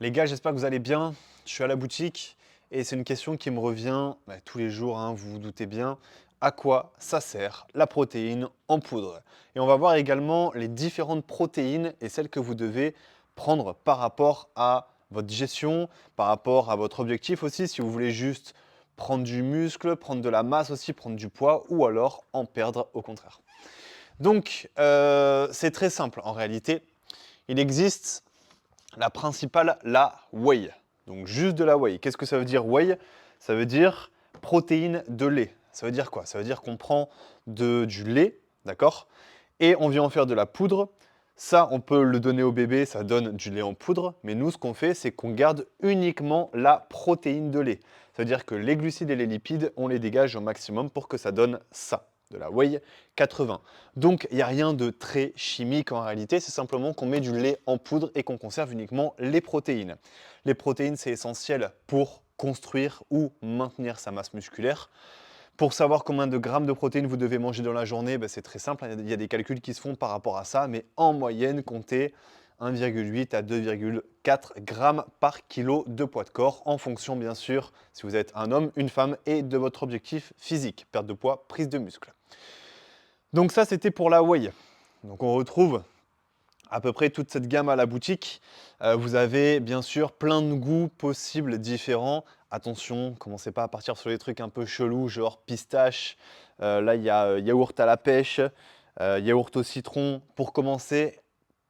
Les gars, j'espère que vous allez bien. Je suis à la boutique et c'est une question qui me revient tous les jours, hein, vous vous doutez bien. À quoi ça sert la protéine en poudre? Et on va voir également les différentes protéines et celles que vous devez prendre par rapport à votre digestion, par rapport à votre objectif aussi, si vous voulez juste prendre du muscle, prendre de la masse aussi, prendre du poids ou alors en perdre au contraire. Donc, c'est très simple en réalité. Il existe la principale, la whey. Donc juste de la whey. Qu'est-ce que ça veut dire whey? Ça veut dire protéine de lait. Ça veut dire quoi? Ça veut dire qu'on prend du lait, d'accord? Et on vient en faire de la poudre. Ça, on peut le donner au bébé, ça donne du lait en poudre. Mais nous, ce qu'on fait, c'est qu'on garde uniquement la protéine de lait. Ça veut dire que les glucides et les lipides, on les dégage au maximum pour que ça donne ça, de la whey 80. Donc, il n'y a rien de très chimique en réalité, c'est simplement qu'on met du lait en poudre et qu'on conserve uniquement les protéines. Les protéines, c'est essentiel pour construire ou maintenir sa masse musculaire. Pour savoir combien de grammes de protéines vous devez manger dans la journée, c'est très simple, il y a des calculs qui se font par rapport à ça, mais en moyenne, comptez 1,8 à 2,4 grammes par kilo de poids de corps, en fonction bien sûr, si vous êtes un homme, une femme, et de votre objectif physique, perte de poids, prise de muscle. Donc ça, c'était pour la whey. Donc on retrouve à peu près toute cette gamme à la boutique. Vous avez bien sûr plein de goûts possibles différents. Attention, commencez pas à partir sur les trucs un peu chelous, genre pistache. Là, il y a yaourt à la pêche, yaourt au citron. Pour commencer,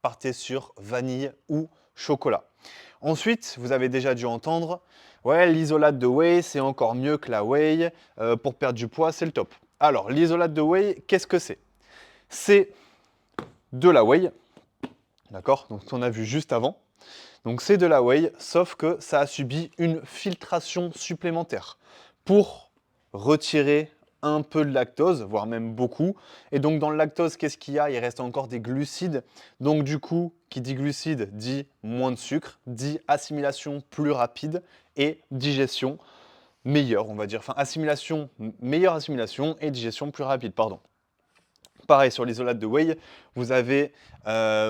partez sur vanille ou chocolat. Ensuite, vous avez déjà dû entendre, ouais, l'isolate de whey, c'est encore mieux que la whey. Pour perdre du poids, c'est le top. Alors, l'isolate de whey, qu'est-ce que c'est? C'est de la whey, d'accord? Donc, on a vu juste avant. Donc, c'est de la whey, sauf que ça a subi une filtration supplémentaire pour retirer un peu de lactose, voire même beaucoup. Et donc, dans le lactose, qu'est-ce qu'il y a? Il reste encore des glucides. Donc, du coup, qui dit glucides dit moins de sucre, dit assimilation plus rapide et digestion meilleure, on va dire. Enfin, assimilation, meilleure assimilation et digestion plus rapide, pardon. Pareil, sur l'isolate de whey, vous avez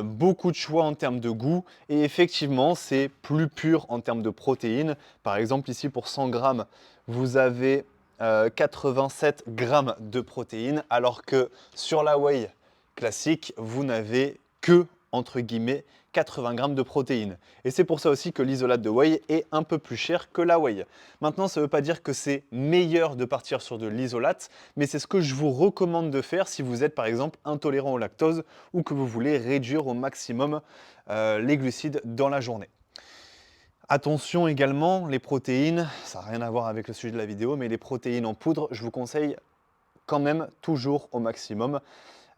beaucoup de choix en termes de goût et effectivement, c'est plus pur en termes de protéines. Par exemple, ici, pour 100 grammes, vous avez 87 grammes de protéines, alors que sur la whey classique, vous n'avez que, entre guillemets, 80 grammes de protéines. Et c'est pour ça aussi que l'isolate de whey est un peu plus cher que la whey. Maintenant, ça ne veut pas dire que c'est meilleur de partir sur de l'isolate, mais c'est ce que je vous recommande de faire si vous êtes par exemple intolérant au lactose ou que vous voulez réduire au maximum les glucides dans la journée. Attention également, les protéines, ça n'a rien à voir avec le sujet de la vidéo, mais les protéines en poudre, je vous conseille quand même toujours au maximum,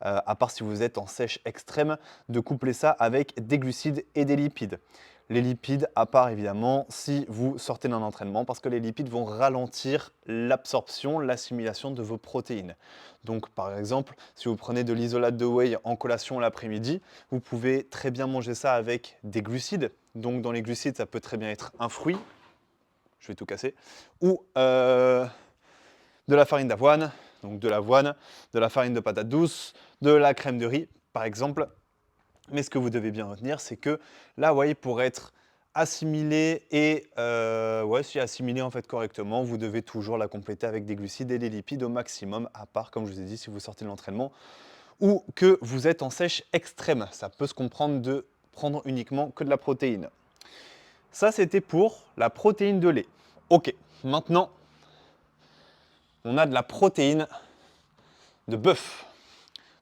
à part si vous êtes en sèche extrême, de coupler ça avec des glucides et des lipides. Les lipides, à part évidemment si vous sortez d'un entraînement, parce que les lipides vont ralentir l'absorption, l'assimilation de vos protéines. Donc par exemple, si vous prenez de l'isolate de whey en collation l'après-midi, vous pouvez très bien manger ça avec des glucides. Donc dans les glucides, ça peut très bien être un fruit, je vais tout casser, ou de la farine d'avoine, donc de l'avoine, de la farine de patate douce, de la crème de riz, par exemple. Mais ce que vous devez bien retenir, c'est que la whey, pour être assimilée et si assimilée en fait correctement, vous devez toujours la compléter avec des glucides et des lipides au maximum, à part, comme je vous ai dit, si vous sortez de l'entraînement ou que vous êtes en sèche extrême. Ça peut se comprendre de prendre uniquement que de la protéine. Ça, c'était pour la protéine de lait. Ok, maintenant, on a de la protéine de bœuf.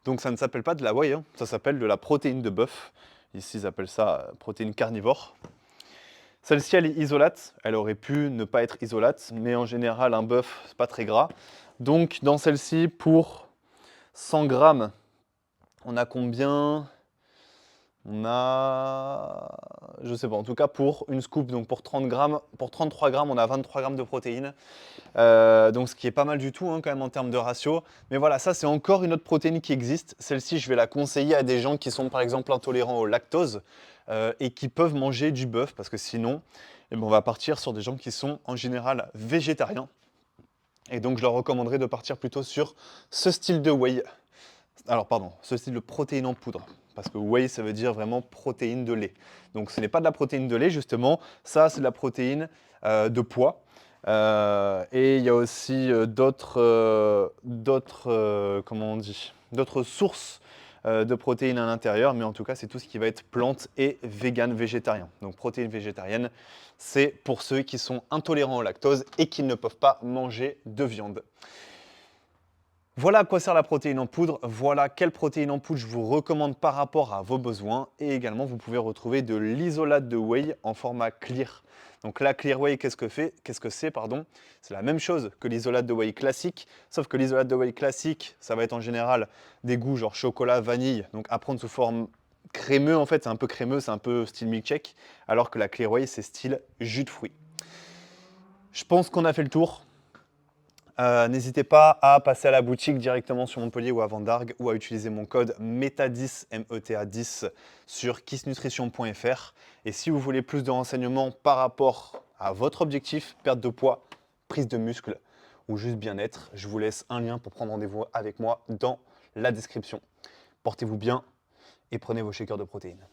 Donc ça ne s'appelle pas de la whey, hein, ça s'appelle de la protéine de bœuf. Ici, ils appellent ça protéine carnivore. Celle-ci, elle est isolate. Elle aurait pu ne pas être isolate, mais en général, un bœuf, c'est pas très gras. Donc dans celle-ci, pour 100 grammes, on a combien? On a, je sais pas, en tout cas pour une scoop, donc pour 30 grammes, pour 33 grammes, on a 23 grammes de protéines. Donc ce qui est pas mal du tout hein, quand même en termes de ratio. Mais voilà, ça c'est encore une autre protéine qui existe. Celle-ci, je vais la conseiller à des gens qui sont par exemple intolérants au lactose et qui peuvent manger du bœuf parce que sinon, on va partir sur des gens qui sont en général végétariens. Et donc je leur recommanderais de partir plutôt sur ce style de whey. Alors pardon, ce style de protéines en poudre. Parce que whey, ça veut dire vraiment protéine de lait. Donc ce n'est pas de la protéine de lait, justement. Ça, c'est de la protéine de pois. Et il y a aussi comment on dit, d'autres sources de protéines à l'intérieur. Mais en tout cas, c'est tout ce qui va être plante et vegan, végétarien. Donc protéines végétariennes, c'est pour ceux qui sont intolérants au lactose et qui ne peuvent pas manger de viande. Voilà à quoi sert la protéine en poudre, voilà quelle protéine en poudre je vous recommande par rapport à vos besoins et également vous pouvez retrouver de l'isolate de whey en format clear. Donc la clear whey, qu'est-ce que c'est pardon. C'est la même chose que l'isolate de whey classique, sauf que l'isolate de whey classique, ça va être en général des goûts genre chocolat, vanille, donc à prendre sous forme crémeux en fait, c'est un peu crémeux, c'est un peu style milkshake, alors que la clear whey c'est style jus de fruits. Je pense qu'on a fait le tour. N'hésitez pas à passer à la boutique directement sur Montpellier ou à Vendargues ou à utiliser mon code META10, META10 sur kissnutrition.fr. Et si vous voulez plus de renseignements par rapport à votre objectif, perte de poids, prise de muscle ou juste bien-être, je vous laisse un lien pour prendre rendez-vous avec moi dans la description. Portez-vous bien et prenez vos shakers de protéines.